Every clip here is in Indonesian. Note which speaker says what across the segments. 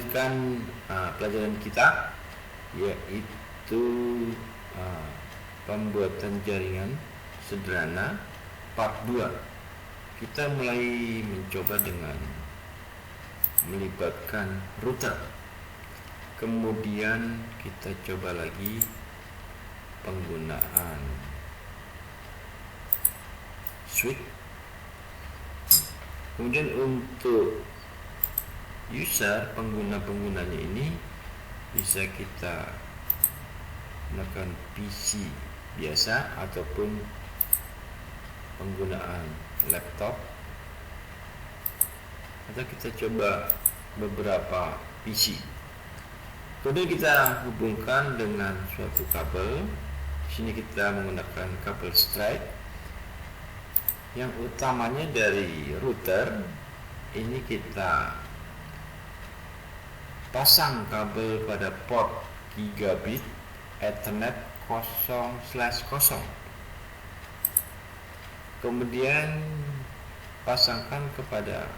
Speaker 1: melanjutkan pelajaran kita, yaitu pembuatan jaringan sederhana part 2. Kita mulai mencoba dengan melibatkan router. Kemudian kita coba lagi penggunaan switch. Kemudian untuk user, pengguna-penggunanya ini bisa kita gunakan PC biasa ataupun penggunaan laptop, atau kita coba beberapa PC. Kemudian kita hubungkan dengan suatu kabel. Di sini kita menggunakan kabel straight. Yang utamanya dari router ini kita pasang kabel pada port gigabit Ethernet 0/0. Kemudian pasangkan kepada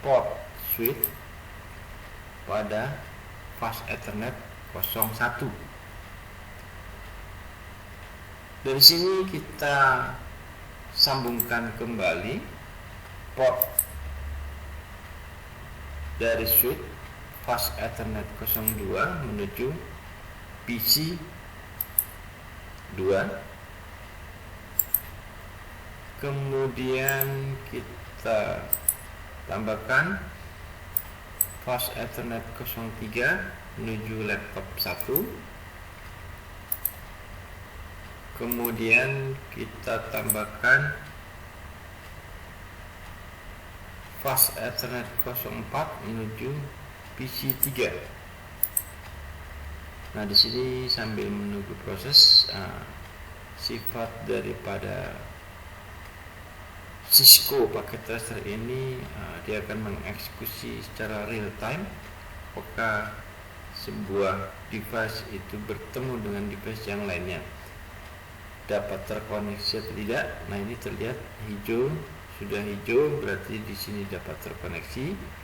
Speaker 1: port switch pada fast Ethernet 01. Dari sini kita sambungkan kembali port dari switch fast Ethernet 02 menuju PC 2. Kemudian kita tambahkan fast Ethernet 03 menuju laptop 1. Kemudian kita tambahkan fast Ethernet 04 menuju PC 3. Nah, di sini sambil menunggu proses, sifat daripada Cisco paket tracer ini, dia akan mengeksekusi secara real time apakah sebuah device itu bertemu dengan device yang lainnya, dapat terkoneksi atau tidak. Nah, ini terlihat hijau, sudah hijau berarti di sini dapat terkoneksi.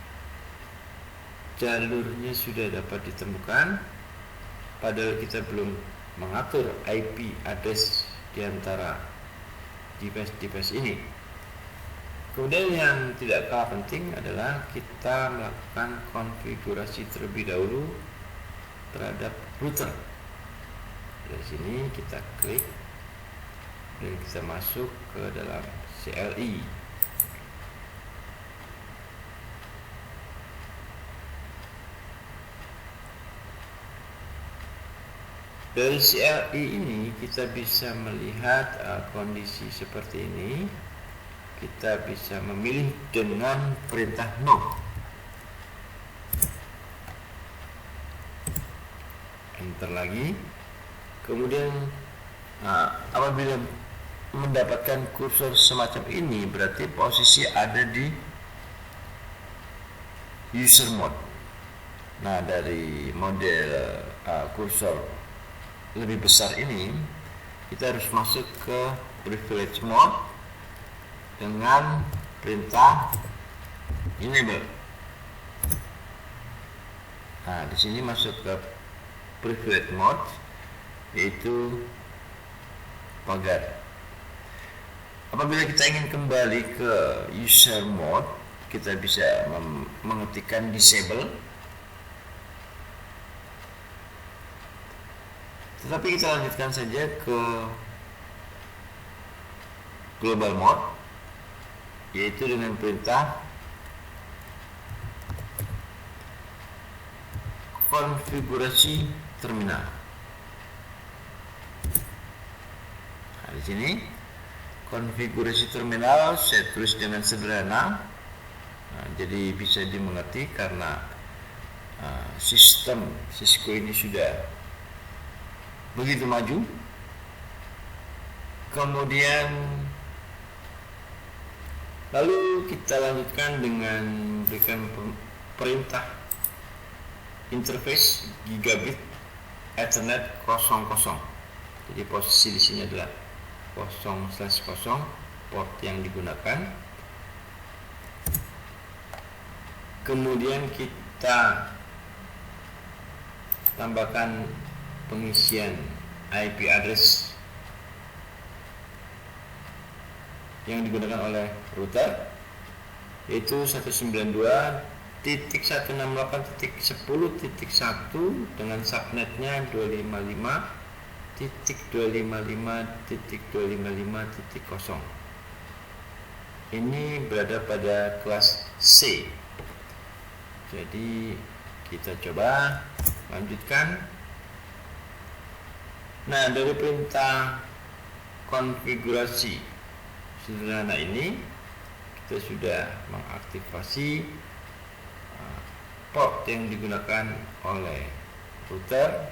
Speaker 1: Jalurnya sudah dapat ditemukan, padahal kita belum mengatur IP address di antara device-device ini. Kemudian yang tidak kalah penting adalah kita melakukan konfigurasi terlebih dahulu terhadap router. Dari sini kita klik dan kita masuk ke dalam CLI. Dari CLI ini kita bisa melihat kondisi seperti ini. Kita bisa memilih dengan perintah no. Enter lagi. Kemudian apabila mendapatkan kursor semacam ini, berarti posisi ada di user mode. Nah, dari model kursor lebih besar ini, kita harus masuk ke privilege mode dengan perintah enable. Nah, di sini masuk ke privilege mode, yaitu pagar. Apabila kita ingin kembali ke user mode, kita bisa mengetikkan disable. Tetapi kita lanjutkan saja ke global mode, yaitu dengan perintah konfigurasi terminal. Nah, di sini konfigurasi terminal saya tulis dengan sederhana, jadi bisa dimengerti karena sistem Cisco ini sudah begitu maju. Kemudian lalu kita lanjutkan dengan berikan perintah interface gigabit Ethernet 00. Jadi posisi di sini adalah 0/0 port yang digunakan. Kemudian kita tambahkan pengisian IP address yang digunakan oleh router, yaitu 192.168.10.1 dengan subnetnya 255.255.255.0. Ini berada pada kelas C. Jadi kita coba lanjutkan. Nah, dari perintah konfigurasi sederhana ini kita sudah mengaktifasi port yang digunakan oleh router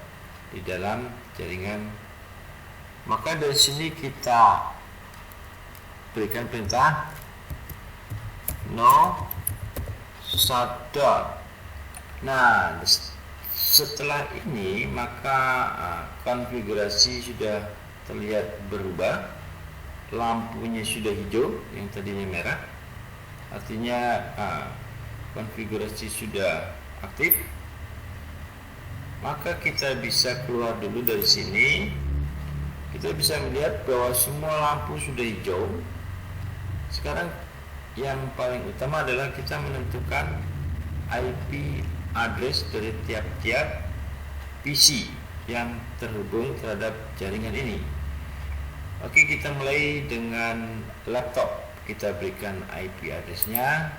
Speaker 1: di dalam jaringan. Maka dari sini kita berikan perintah no shutdown. Nah, setelah ini maka konfigurasi sudah terlihat berubah. Lampunya sudah hijau, yang tadinya merah, artinya konfigurasi sudah aktif. Maka kita bisa keluar dulu dari sini. Kita bisa melihat bahwa semua lampu sudah hijau. Sekarang yang paling utama adalah kita menentukan IP address dari tiap-tiap PC yang terhubung terhadap jaringan ini. Oke, kita mulai dengan laptop. Kita berikan IP address-nya.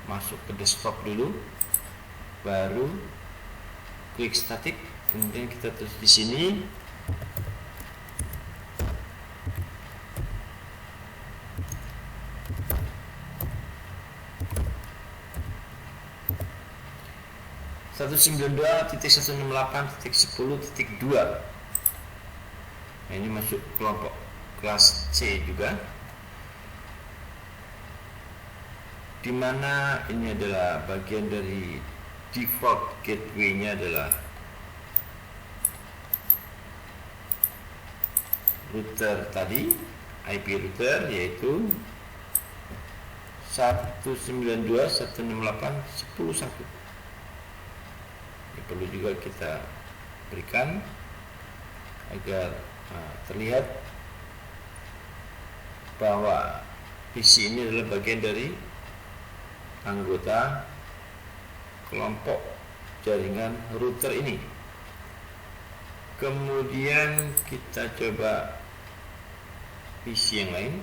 Speaker 1: Masuk ke desktop dulu, baru klik static, kemudian kita tulis di sini (192.168.10.2). Nah, ini masuk kelompok kelas C juga, dimana ini adalah bagian dari default gateway-nya adalah router tadi, IP router yaitu 192.168.10.1. Ini perlu juga kita berikan agar terlihat bahwa PC ini adalah bagian dari anggota kelompok jaringan router ini. Kemudian kita coba PC yang lain.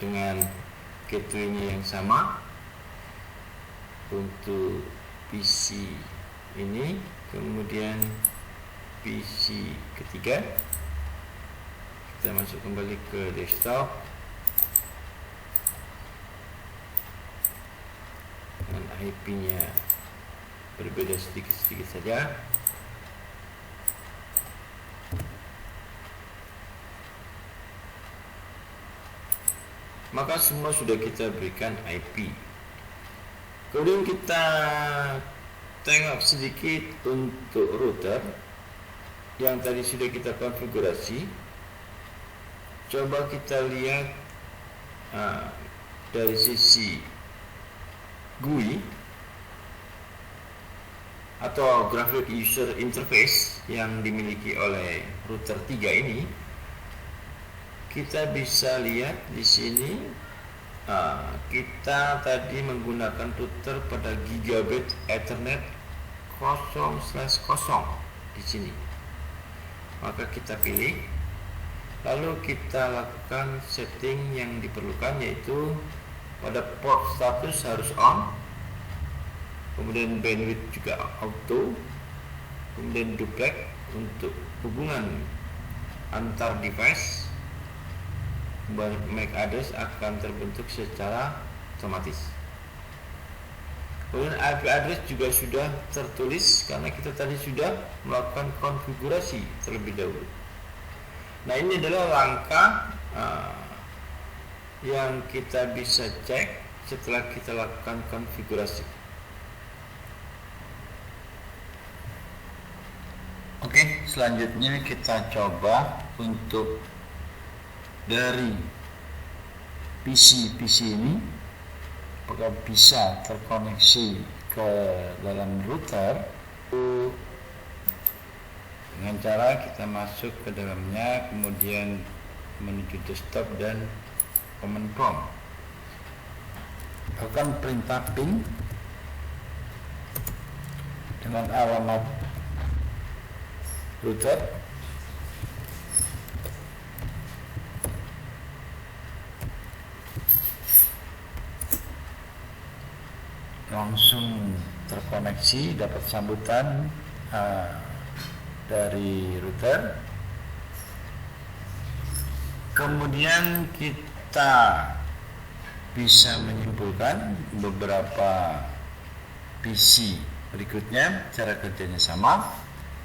Speaker 1: Dengan gateway-nya yang sama untuk PC ini. Kemudian PC ketiga, kita masuk kembali ke desktop dan IP-nya berbeda sedikit-sedikit saja. Maka semua sudah kita berikan IP. Kemudian kita tengok sedikit untuk router yang tadi sudah kita konfigurasi. Coba kita lihat dari sisi GUI atau Graphic User Interface yang dimiliki oleh router 3 ini. Kita bisa lihat di sini kita tadi menggunakan router pada gigabit Ethernet 0/0 di sini. Maka kita pilih, lalu kita lakukan setting yang diperlukan, yaitu pada port status harus on, kemudian bandwidth juga auto, kemudian duplex untuk hubungan antar device. MAC address akan terbentuk secara otomatis. Kemudian IP address juga sudah tertulis karena kita tadi sudah melakukan konfigurasi terlebih dahulu. Nah, ini adalah langkah yang kita bisa cek setelah kita lakukan konfigurasi. Oke, selanjutnya kita coba untuk dari PC ini apakah bisa terkoneksi ke dalam router dengan cara kita masuk ke dalamnya, kemudian menuju desktop dan command prompt. Lakukan perintah ping dengan alamat router. Langsung terkoneksi, dapat sambutan dari router. Kemudian kita bisa menyimpulkan beberapa PC berikutnya. Cara kerjanya sama,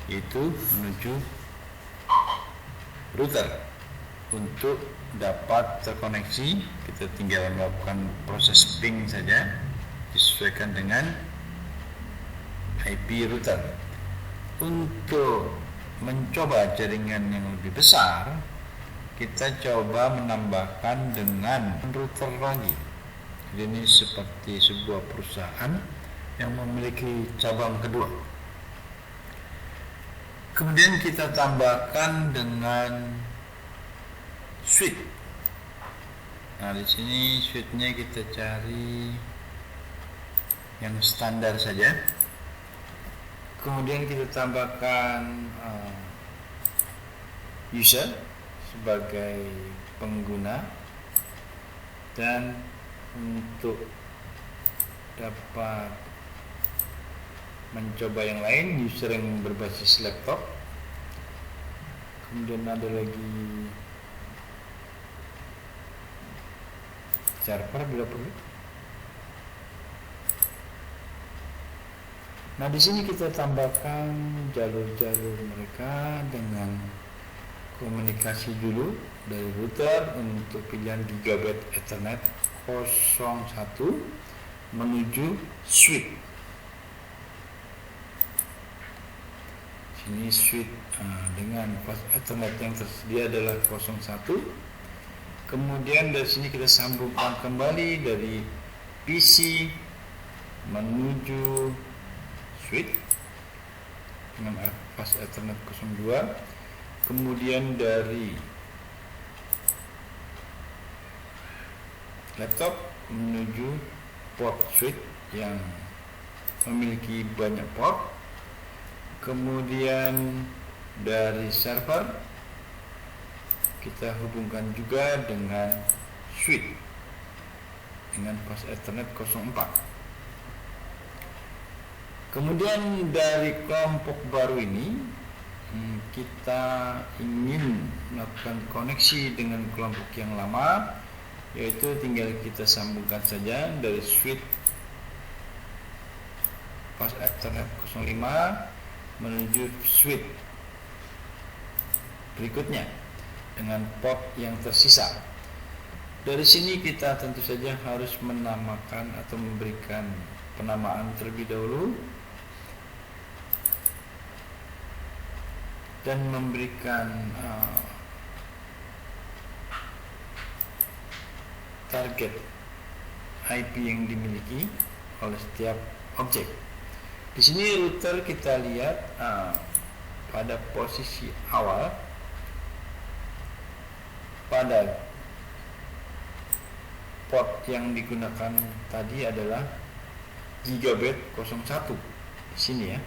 Speaker 1: yaitu menuju router. Untuk dapat terkoneksi, kita tinggal melakukan proses ping saja, disesuaikan dengan IP router. Untuk mencoba jaringan yang lebih besar, kita coba menambahkan dengan router lagi. Jadi ini seperti sebuah perusahaan yang memiliki cabang kedua. Kemudian kita tambahkan dengan switch. Nah, di sini switchnya kita cari yang standar saja. Kemudian kita tambahkan user sebagai pengguna, dan untuk dapat mencoba yang lain, user yang berbasis laptop. Kemudian ada lagi server bila perlu. Nah, di sini kita tambahkan jalur-jalur mereka dengan komunikasi dulu dari router untuk pilihan gigabit Ethernet 01 menuju switch. Sini switch dengan fast Ethernet yang tersedia adalah 01. Kemudian dari sini kita sambungkan kembali dari PC menuju switch dengan fast Ethernet 02. Kemudian dari laptop menuju port switch yang memiliki banyak port. Kemudian dari server kita hubungkan juga dengan switch dengan fast Ethernet 04. Kemudian dari kelompok baru ini kita ingin melakukan koneksi dengan kelompok yang lama, yaitu tinggal kita sambungkan saja dari switch fast Ethernet 05 menuju switch berikutnya dengan port yang tersisa. Dari sini kita tentu saja harus menamakan atau memberikan penamaan terlebih dahulu dan memberikan target IP yang dimiliki oleh setiap objek. Di sini router kita lihat pada posisi awal pada port yang digunakan tadi adalah gigabit 01 di sini ya.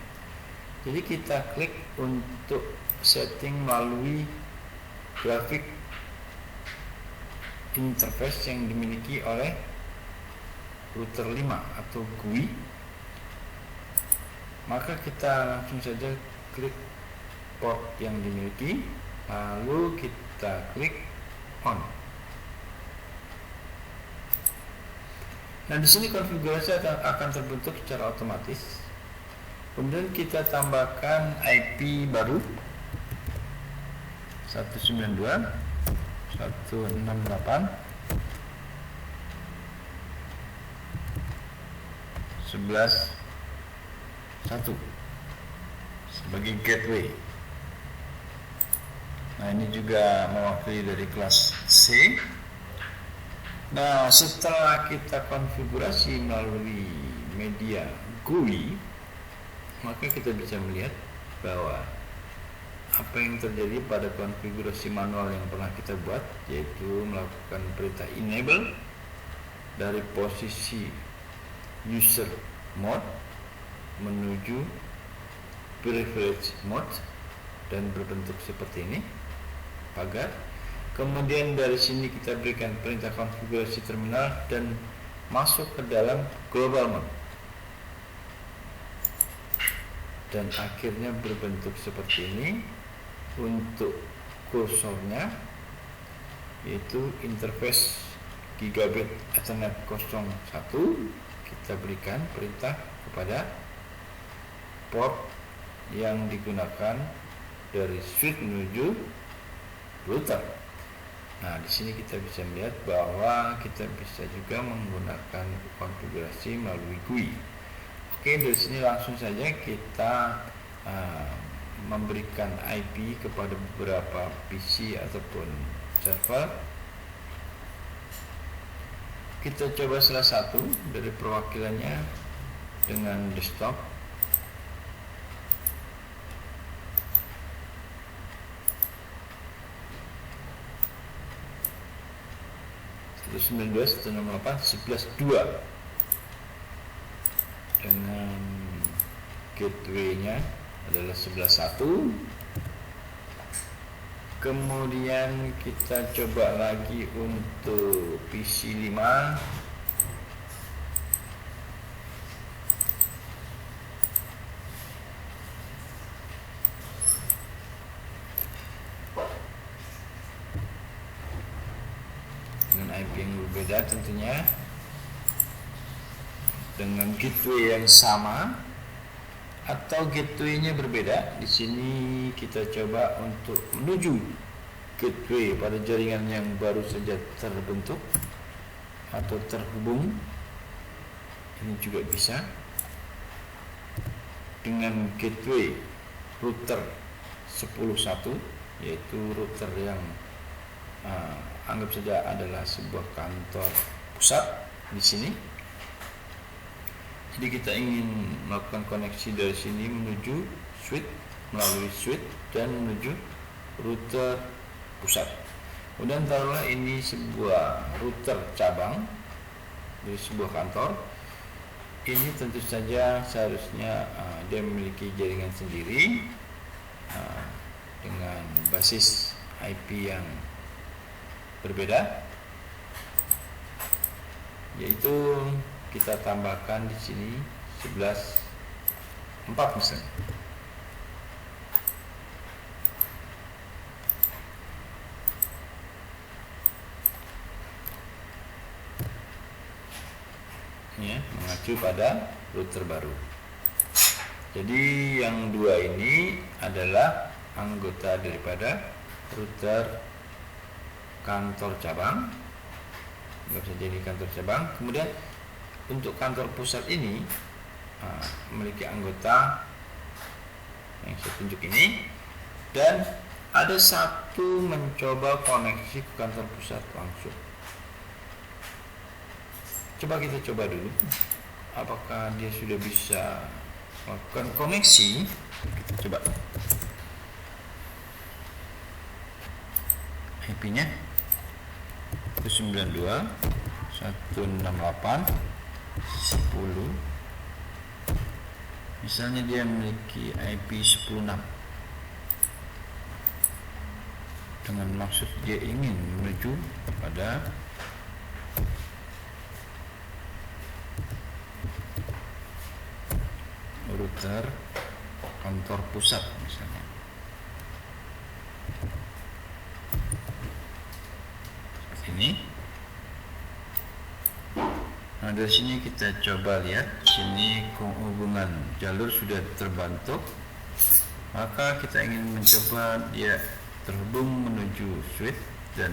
Speaker 1: Jadi kita klik untuk setting melalui grafik interface yang dimiliki oleh router 5 atau GUI. Maka kita langsung saja klik port yang dimiliki, lalu kita klik on. Nah, di sini konfigurasi akan terbentuk secara otomatis. Kemudian kita tambahkan IP baru 192.168.1.1 11.1 sebagai gateway. Nah, ini juga mewakili dari kelas C. Nah, setelah kita konfigurasi melalui media GUI, maka kita bisa melihat bahwa apa yang terjadi pada konfigurasi manual yang pernah kita buat, yaitu melakukan perintah enable dari posisi user mode menuju privilege mode dan berbentuk seperti ini, pagar. Kemudian dari sini kita berikan perintah konfigurasi terminal dan masuk ke dalam global mode, dan akhirnya berbentuk seperti ini. Untuk kursornya yaitu interface Gigabit Ethernet 01, kita berikan perintah kepada port yang digunakan dari switch menuju router. Nah, di sini kita bisa melihat bahwa kita bisa juga menggunakan konfigurasi melalui GUI. Oke, dari sini langsung saja kita memberikan IP kepada beberapa PC ataupun server. Kita coba salah satu dari perwakilannya dengan desktop. Terus 19.168.11.2 dengan gateway-nya adalah 11.1. Kemudian kita coba lagi untuk PC 5. Dengan IP yang berbeda tentunya, dengan gateway yang sama atau gateway-nya berbeda. Di sini kita coba untuk menuju gateway pada jaringan yang baru saja terbentuk atau terhubung. Ini juga bisa dengan gateway router 10.1, yaitu router yang anggap saja adalah sebuah kantor pusat di sini. Jadi kita ingin melakukan koneksi dari sini menuju switch, melalui switch dan menuju router pusat. Kemudian taruhlah ini sebuah router cabang dari sebuah kantor. Ini tentu saja seharusnya dia memiliki jaringan sendiri dengan basis IP yang berbeda, yaitu kita tambahkan di sini 11.4 misalnya. Ya, mengacu pada router baru. Jadi yang dua ini adalah anggota daripada router kantor cabang, nggak bisa jadi kantor cabang. Kemudian untuk kantor pusat ini memiliki anggota yang saya tunjuk ini, dan ada satu mencoba koneksi ke kantor pusat langsung. Coba kita coba dulu apakah dia sudah bisa melakukan koneksi. Kita coba IP-nya 192.168.10. Misalnya dia memiliki IP 10.6 dengan maksud dia ingin menuju pada router kantor pusat misalnya. Seperti ini. Nah, dari sini kita coba lihat, sini hubungan jalur sudah terbentuk. Maka kita ingin mencoba dia terhubung menuju switch dan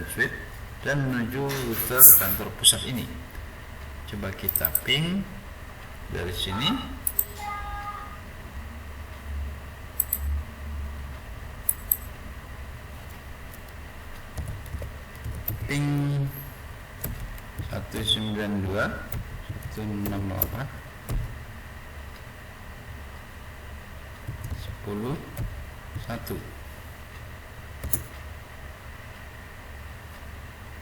Speaker 1: menuju router kantor pusat ini. Coba kita ping
Speaker 2: dari sini. Ping 192.168.10.1.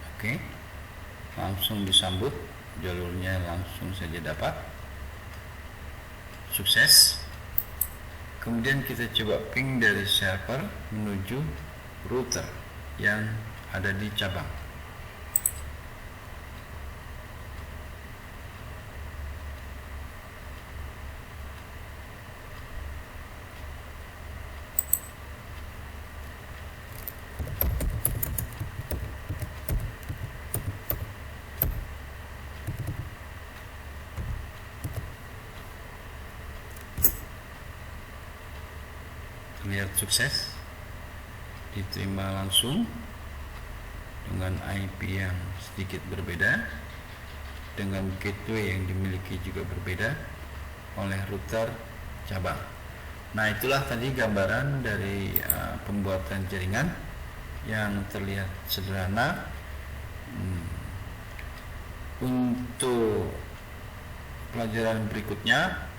Speaker 2: Oke, langsung disambut, jalurnya langsung saja dapat sukses. Kemudian kita coba ping dari server menuju router yang ada di cabang. Lihat sukses, diterima langsung dengan IP yang sedikit berbeda, dengan gateway yang dimiliki juga berbeda oleh router cabang. Nah, itulah tadi gambaran dari pembuatan jaringan yang terlihat sederhana. Untuk pelajaran berikutnya,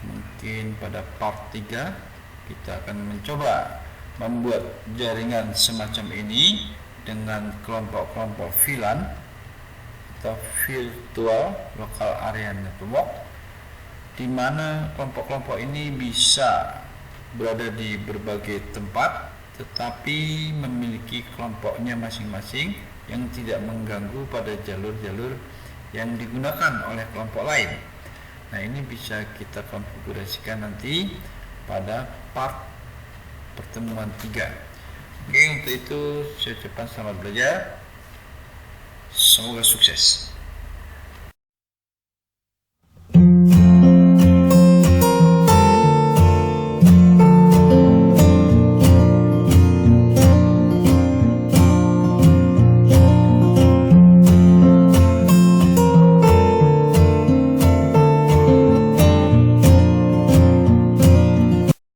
Speaker 2: mungkin pada part 3 kita akan mencoba membuat jaringan semacam ini dengan kelompok-kelompok VLAN atau Virtual Local Area Network, di mana kelompok-kelompok ini bisa berada di berbagai tempat tetapi memiliki kelompoknya masing-masing yang tidak mengganggu pada jalur-jalur yang digunakan oleh kelompok lain. Nah, ini bisa kita konfigurasikan nanti pada part pertemuan 3. Oke, untuk itu saya ucapkan selamat belajar, semoga sukses.